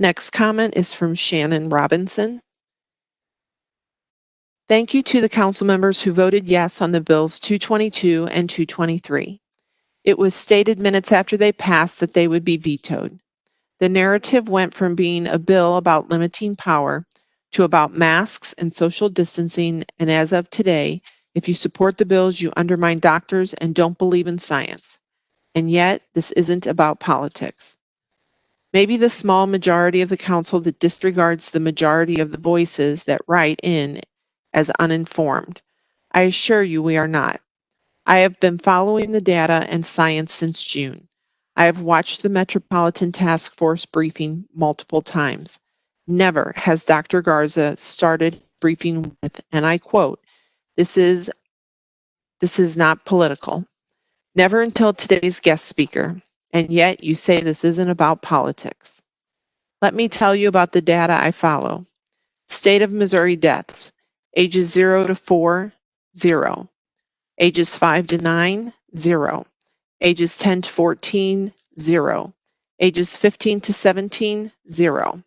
Next comment is from Shannon Robinson. Thank you to the council members who voted yes on the bills 222 and 223. It was stated minutes after they passed that they would be vetoed. The narrative went from being a bill about limiting power to about masks and social distancing, and as of today, if you support the bills, you undermine doctors and don't believe in science. And yet, this isn't about politics. Maybe the small majority of the council that disregards the majority of the voices that write in as uninformed. I assure you we are not. I have been following the data and science since June. I have watched the Metropolitan Task Force briefing multiple times. Never has Dr. Garza started briefing with, and I quote, this is not political. Never until today's guest speaker. And yet you say this isn't about politics. Let me tell you about the data I follow. State of Missouri deaths, ages 0 to 4, 0. Ages 5 to 9, 0. Ages 10 to 14, 0. Ages 15 to 17, 0.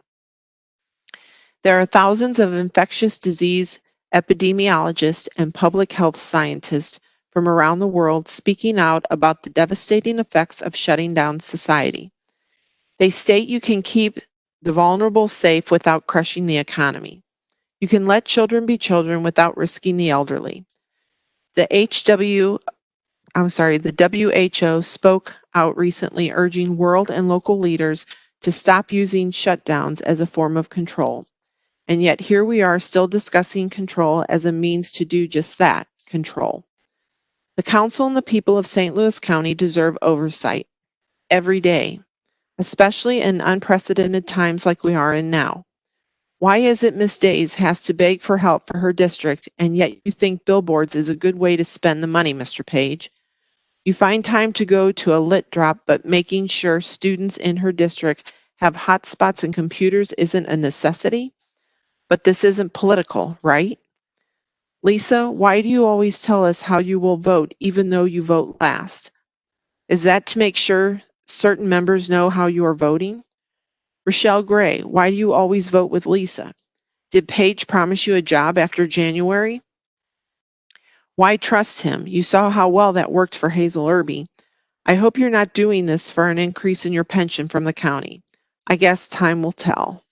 There are thousands of infectious disease epidemiologists and public health scientists from around the world speaking out about the devastating effects of shutting down society. They state you can keep the vulnerable safe without crushing the economy. You can let children be children without risking the elderly. The WHO spoke out recently urging world and local leaders to stop using shutdowns as a form of control. And yet here we are still discussing control as a means to do just that, control. The council and the people of St. Louis County deserve oversight every day, especially in unprecedented times like we are in now. Why is it Miss Days has to beg for help for her district, and yet you think billboards is a good way to spend the money, Mr. Page? You find time to go to a lit drop, but making sure students in her district have hotspots and computers isn't a necessity? But this isn't political, right? Lisa, why do you always tell us how you will vote even though you vote last? Is that to make sure certain members know how you are voting? Rochelle Gray, why do you always vote with Lisa? Did Page promise you a job after January? Why trust him? You saw how well that worked for Hazel Irby. I hope you're not doing this for an increase in your pension from the county. I guess time will tell.